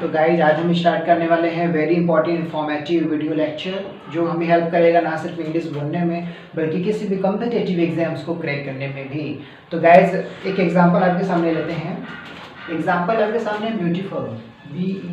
तो गाइज आज हम स्टार्ट करने वाले हैं very important informative video lecture जो हमें हेल्प करेगा ना सिर्फ इंग्लिश बोलने में बल्कि किसी भी कॉम्पिटिटिव एग्जाम्स को क्रैक करने में भी। तो गाइज एक एग्जांपल आपके सामने लेते हैं। एग्जांपल आपके सामने ब्यूटीफुल, BEAUTIFUL,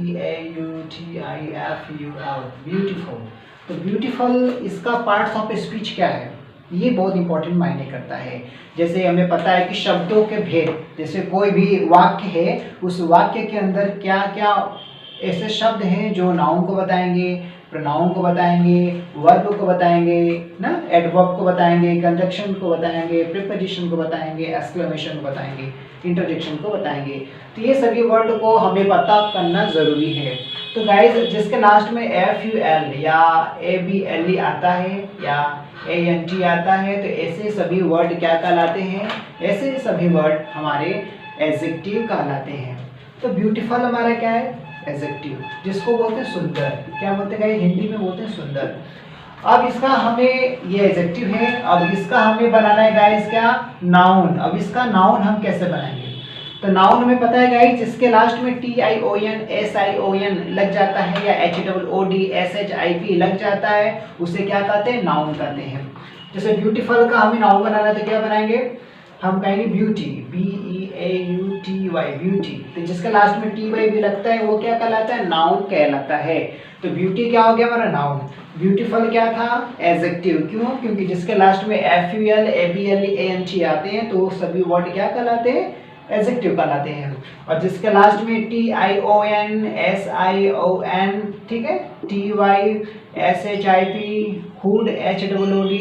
ब्यूटीफुल। तो ब्यूटीफुल इसका पार्ट्स ऑफ स्पीच क्या है, ये बहुत इंपॉर्टेंट मायने करता है। जैसे हमें पता है कि शब्दों के भेद, जैसे कोई भी वाक्य है उस वाक्य के अंदर क्या क्या ऐसे शब्द हैं जो नाउन को बताएंगे, प्रोनाउन को बताएंगे, वर्ब को बताएंगे ना, एडवर्ब को बताएंगे, कंजक्शन को बताएंगे, प्रीपोजिशन को बताएंगे, एक्सक्लेमेशन को बताएंगे, इंटरजेक्शन को बताएंगे। तो ये सभी वर्ड को हमें पता करना ज़रूरी है। तो गाइस जिसके लास्ट में FUL या ABLE आता है या ANT आता है तो ऐसे सभी वर्ड क्या कहलाते हैं, ऐसे सभी वर्ड हमारे एडजेक्टिव कहलाते हैं। तो ब्यूटीफुल हमारा क्या है, एडजेक्टिव, जिसको बोलते हैं सुंदर। क्या बोलते हैं गाइस, हिंदी में बोलते हैं सुंदर। अब इसका हमें, ये एडजेक्टिव है, अब इसका हमें बनाना है गाइस क्या, नाउन। अब इसका नाउन हम कैसे बनाएंगे, तो नाउन हमें पता है गाइस जिसके लास्ट में TION SION लग जाता है या HOOD SHIP लग जाता है उसे क्या कहते हैं, नाउन कहते हैं। जैसे ब्यूटीफुल का हमें नाउन बनाना है तो क्या बनाएंगे, हम कहेंगे ब्यूटी, BEAUTY, ब्यूटी। तो जिसका लास्ट में TY भी लगता है वो क्या कहलाता है, नाउन कहलाता है। तो ब्यूटी क्या हो गया हमारा, नाउन। ब्यूटीफुल क्या था, एडजेक्टिव। क्यों, क्योंकि जिसके लास्ट में FUL ABLE ANT आते हैं तो सभी वर्ड क्या कहलाते हैं, एडजेक्टिव कहलाते हैं। और जिसके लास्ट में TION SION, ठीक है, TY SHIP हुड HOOD,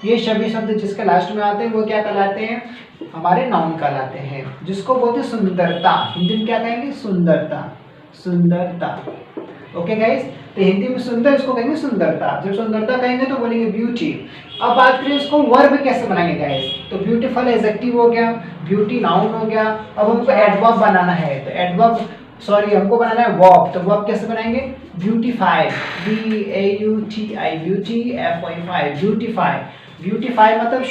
ये सभी शब्द जिसके लास्ट में आते हैं वो क्या कहलाते हैं, हमारे नाउन कहलाते हैं। जिसको बोलते हैं सुंदरता, हिंदी में क्या कहेंगे, सुंदरता, सुंदरता। ओके गाइस, तो हिंदी में सुंदर इसको कहेंगे सुंदरता। जब सुंदरता कहेंगे तो बोलेंगे ब्यूटी। अब बात करें इसको वर्ब कैसे बनाएंगे गाइस, तो ब्यूटीफुल एडजेक्टिव हो गया, ब्यूटी नाउन हो गया। अब हमको एडवर्ब बनाना है तो एडवर्ब, सॉरी हमको बनाना है वर्ब। तो वर्ब कैसे बनाएंगे, beautify, BAUTI, beauty FY5, beautify. Beautify मतलब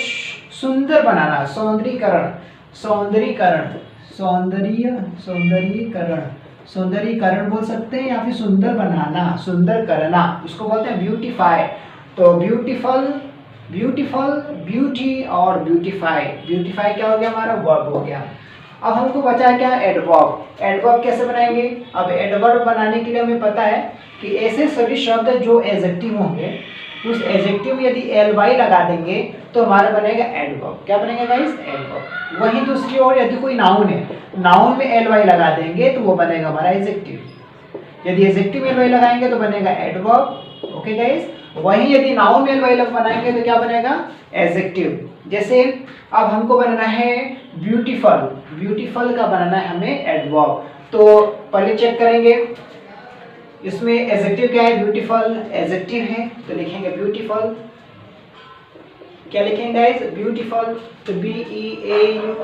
सुंदर बनाना, सौंदर्यीकरण, सौंदर्यीकरण, सौंदर्यीकरण, सौंदर्यीकरण बोल सकते हैं या फिर सुंदर बनाना, सुंदर करना, इसको बोलते हैं ब्यूटीफाई। तो ब्यूटीफुल, ब्यूटीफुल, ब्यूटी और ब्यूटीफाई। ब्यूटीफाई क्या हो गया, हमारा वर्ब हो गया। अब हमको बचा क्या, एडवर्ब। एडवर्ब कैसे बनाएंगे, अब एडवर्ब बनाने के लिए हमें पता है कि ऐसे सभी शब्द जो एडजेक्टिव होंगे उस एडजेक्टिव में यदि LY लगा देंगे तो हमारा बनेगा एडवर्ब। क्या बनेगा गाइस, एडवर्ब। वहीं दूसरी ओर यदि कोई नाउन है, नाउन में LY लगा देंगे तो वो बनेगा हमारा एडजेक्टिव। यदि एडजेक्टिव में LY लगाएंगे तो बनेगा एडवर्ब। ओके गाइस, वहीं यदि नाउन में LY बनाएंगे तो क्या बनेगा, एडजेक्टिव। जैसे अब हमको बनाना है ब्यूटीफुल, ब्यूटीफुल का बनाना है हमें एडवर्ब। तो पहले चेक करेंगे इसमें एडजेक्टिव क्या है, ब्यूटीफुल एडजेक्टिव है तो लिखेंगे ब्यूटीफुल। क्या लिखेंगे गाइस, ब्यूटीफुल। तो BEAUTIFUL,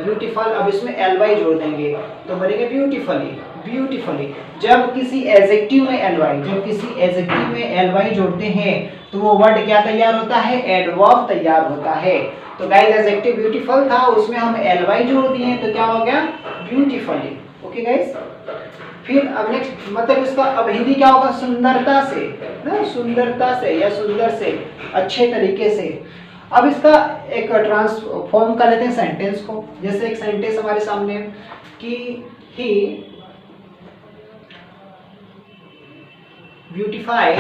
ब्यूटीफुल। अब इसमें LY जोड़ देंगे तो बनेगा ब्यूटीफुली, ब्यूटीफुली। जब किसी एडजेक्टिव में LY, जब किसी एडजेक्टिव में LY जोड़ते हैं तो वो वर्ड क्या तैयार होता है, एडवर्ब तैयार होता है। तो गाइस एडजेक्टिव ब्यूटीफुल था, उसमें हम LY जोड़ दिए तो क्या हो गया, ब्यूटीफुली। ओके गाइस, फिर अब नेक्स्ट मतलब इसका अब हिंदी क्या होगा, सुंदरता से ना, सुंदरता से या सुंदर से, अच्छे तरीके से। अब इसका एक ट्रांसफॉर्म कर लेते हैं सेंटेंस को। जैसे एक सेंटेंस हमारे सामने कि ही ब्यूटीफाइज,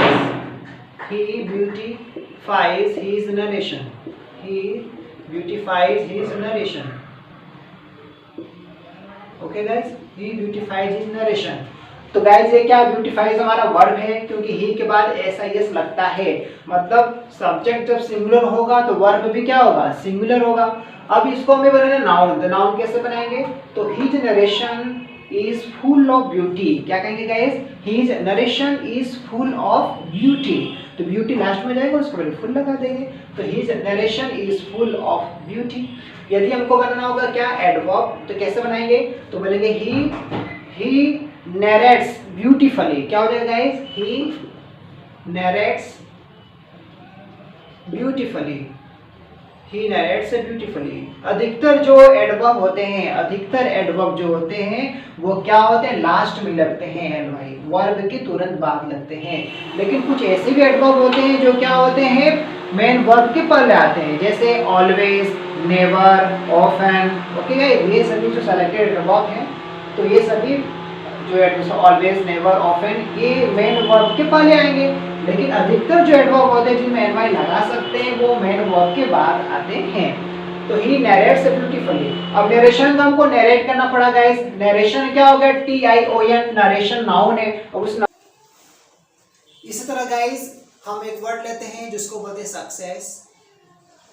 he beautifies his narration, he beautifies his narration. Okay guys, he beautifies his narration। तो गाइस ये क्या, ब्यूटीफाइज हमारा वर्ब है क्योंकि ही के बाद SIS लगता है, मतलब सब्जेक्ट जब सिंगुलर होगा तो वर्ब भी क्या होगा, सिंगुलर होगा। अब इसको हमें बनाना नाउन। तो नाउन कैसे बनाएंगे, तो his narration is full of beauty. क्या कहेंगे guys, his narration is full of beauty. तो ब्यूटी लास्ट में जाएगा, उसको पहले फुल लगा देंगे। तो his narration is full of beauty. यदि हमको बनाना होगा क्या, एडवर्ब, तो कैसे बनाएंगे, तो बोलेंगे ही narrates beautifully। क्या हो जाएगा guys, he narrates beautifully, he narrates beautifully. अधिकतर जो एडवर्ब होते हैं, अधिकतर एडवर्ब जो होते हैं वो क्या होते हैं, लास्ट में लगते हैं एलवाई, वर्ब के तुरंत बाद लगते हैं। लेकिन कुछ ऐसे भी एडवर्ब होते हैं जो क्या होते हैं, मेन वर्ब के पहले आते हैं, जैसे always, never, often. Okay guys, ये सभी जो सेलेक्टेड एडवर्ब हैं, तो ये सभी जो ऑलवेज, नेवर, ऑफन, ये मेन वर्ब के पहले आएंगे। लेकिन अधिकतर जो एडवर्ब होते हैं जिनमें एनवाई लगा सकते हैं वो मेन वर्ब के बाद आते हैं। तो ही नरेट्स ब्यूटीफुली। अब नरेशन का हमको नरेट करना पड़ा गाइस। नरेशन क्या हो गया, TION, नरेशन नाउन है। अब उस इसी तरह गाइस हम एक वर्ड लेते हैं जिसको बोलते हैं सक्सेस।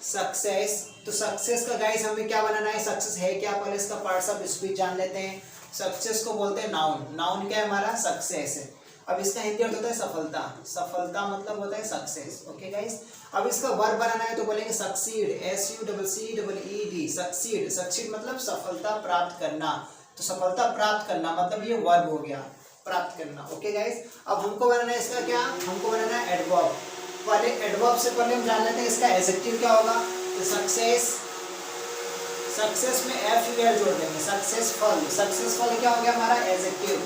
सक्सेस, तो सक्सेस का गाइस हमें क्या बनाना है, सक्सेस है क्या, पहले इसका पार्ट्स ऑफ स्पीच जान लेते हैं। सक्सेस को बोलते हैं नाउन। नाउन क्या है हमारा, सक्सेस है। अब इसका हिंदी अर्थ होता है सफलता। सफलता मतलब होता है सक्सेस। ओके गाइस, अब इसका वर्ब बनाना है तो बोलेंगे सक्सीड, SUCCEED, सक्सीड। सक्सीड मतलब सफलता प्राप्त करना, तो सफलता प्राप्त करना मतलब ये वर्ब हो गया, प्राप्त करना। ओके गाइस, अब हमको बनाना है इसका क्या, हमको बनाना है एडवर्ब। पहले एडवर्ब से पहले हम जान लेते हैं इसका एडजेक्टिव क्या होगा। तो सक्सेस, सक्सेस में FUL जोड़ देंगे, सक्सेसफुल। सक्सेसफुल क्या हो गया हमारा एडजेक्टिव,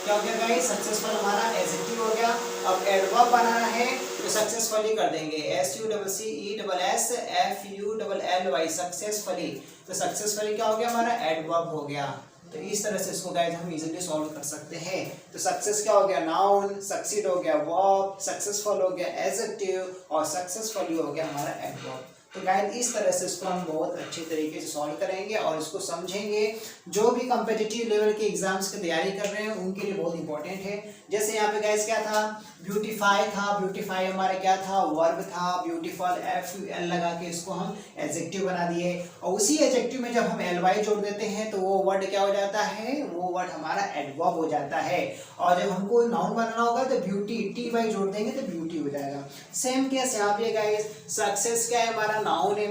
क्या हो गया गाइस, सक्सेसफुल हमारा एडजेक्टिव हो गया। अब एडवर्ब बनाना है तो सक्सेसफुली कर देंगे, SUCCESSFULLY, सक्सेसफुली। तो सक्सेसफुली क्या हो गया हमारा एडवर्ब हो गया। तो इस तरह से इसको गाइस हम इजीली सॉल्व कर सकते हैं। तो सक्सेस क्या हो गया नाउन, सक्सीड हो गया वर्ब, सक्सेसफुल हो गया एडजेक्टिव, और सक्सेसफुली हो गया हमारा एडवर्ब। तो गाइस इस तरह से इसको हम बहुत अच्छे तरीके से सॉल्व करेंगे और इसको समझेंगे। जो भी कॉम्पिटिटिव लेवल के एग्जाम्स की तैयारी कर रहे हैं उनके लिए बहुत इंपॉर्टेंट है। जैसे यहाँ पे गाइस क्या था, ब्यूटीफाई था, ब्यूटीफाई हमारा क्या था, वर्ब था। ब्यूटीफुल FUL लगा के इसको हम एडजेक्टिव बना दिए, और उसी एडजेक्टिव में जब हम LY जोड़ देते हैं तो वो वर्ड क्या हो जाता है, वो वर्ड हमारा एडवर्ब हो जाता है। और जब हमको नाउन बनाना होगा तो ब्यूटी, TY जोड़ देंगे तो ब्यूटी हो जाएगा। सेम केस यहाँ पे गाइस, सक्सेस क्या है हमारा नाउन है।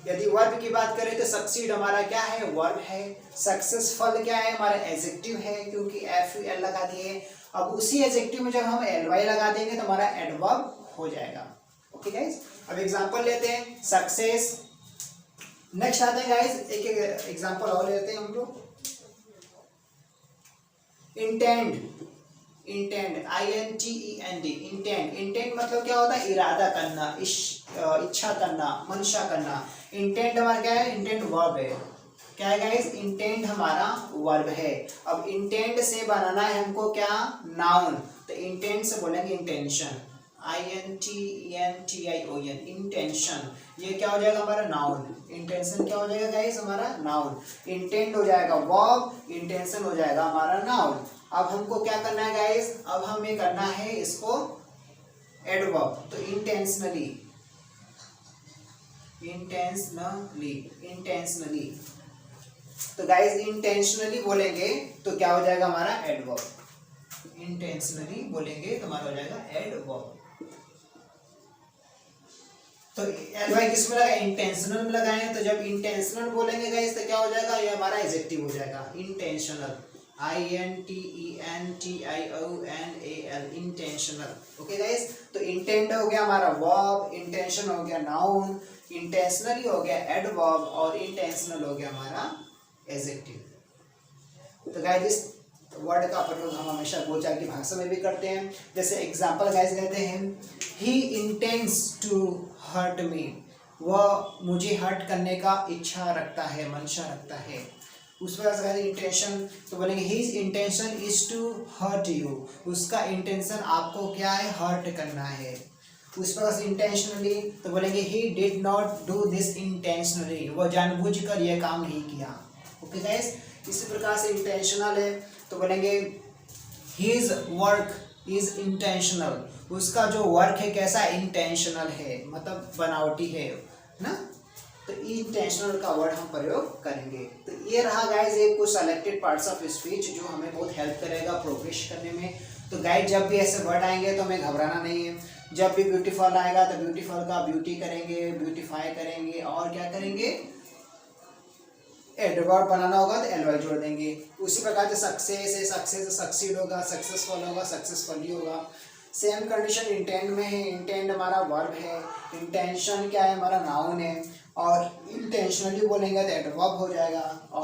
यदि वर्ब की बात करें तो सक्सीड हमारा क्या है, वर्ब है। सक्सेसफुल क्या है हमारा एडजेक्टिव है, क्योंकि FUL लगा दिए। अब उसी एडजेक्टिव में जब हम LY लगा देंगे तो हमारा एडवर्ब हो जाएगा। ओके गाइस, अब एग्जांपल लेते हैं सक्सेस। नेक्स्ट आते हैं गाइस, एक एग्जांपल और लेते हैं हम लोग। Intend, intend, INTEND, intend. Intend मतलब क्या होता है, इरादा करना, इच्छा करना, मंशा करना। इंटेंड हमारा क्या है, इंटेंड वर्ब है। क्या है गाइस, इंटेंड हमारा वर्ब है। अब इंटेंड से बनाना है हमको क्या, नाउन। तो इंटेंड से बोलेंगे इंटेंशन, INTENTION, इंटेंशन। ये क्या हो जाएगा हमारा नाउन। इंटेंशन क्या हो जाएगा गाइस हमारा नाउन। इंटेंड हो जाएगा वर्ब, इंटेंशन हो जाएगा हमारा नाउन। अब हमको क्या करना है गाइस, अब हमें करना है इसको एडवर्ब। तो इंटेंशनली, इंटेंशनली, इंटेंशनली। तो गाइस इंटेंशनली बोलेंगे तो क्या हो जाएगा हमारा एडवर्ब। इंटेंशनली बोलेंगे तो हमारा हो जाएगा एडवर्ब। तो LY किस में लगा, इंटेंशनल में लगाए। तो जब इंटेंशनल बोलेंगे गाइस तो क्या हो जाएगा, ये हमारा एडजेक्टिव हो जाएगा, intentional, INTENTIONAL, intentional. Okay guys, तो इंटेंड हो गया हमारा वर्ब, इंटेंशन हो गया नाउन, इंटेंशनली हो गया एडवर्ब, और इंटेंशनल हो गया हमारा एडजेक्टिव। तो गाइस इस वर्ड का प्रयोग हम हमेशा बोलचाल की भाषा में भी करते हैं। जैसे एग्जांपल गाइस कहते हैं, he intends to hurt me, वह मुझे हर्ट करने का इच्छा रखता है, मंशा रखता है। उस पर से इंटेंशन तो बोलेंगे his intention is to hurt you, उसका इंटेंशन आपको क्या है, हर्ट करना है। उस पर से इंटेंशनली तो बोलेंगे he did not do this intentionally, वह जानबूझकर यह काम नहीं किया। ओके गाइस, इसी प्रकार से इंटेंशनल है तो बोलेंगे हिज वर्क इज इंटेंशनल, उसका जो वर्क है कैसा, इंटेंशनल है, मतलब बनावटी है ना। तो इंटेंशनल का वर्ड हम प्रयोग करेंगे। तो ये रहा गाइज एक कुछ सेलेक्टेड पार्ट्स ऑफ स्पीच जो हमें बहुत हेल्प करेगा प्रोग्रेस करने में। तो गाइज जब भी ऐसे वर्ड आएंगे तो हमें घबराना नहीं है। जब भी ब्यूटीफुल आएगा तो ब्यूटीफुल का ब्यूटी करेंगे, ब्यूटीफाई करेंगे, और क्या करेंगे, एडवर्ब बनाना होगा तो LY जोड़ देंगे। उसी प्रकार से सक्सेस है, सक्सेस सक्सीड होगा, सक्सेसफुल होगा, सक्सेसफुली होगा। सेम कंडीशन इंटेंड में है। इंटेंड हमारा वर्ब है, इंटेंशन क्या है हमारा नाउन है, और इंटेंशनली बोलेंगे तो एडवर्ब हो जाएगा। और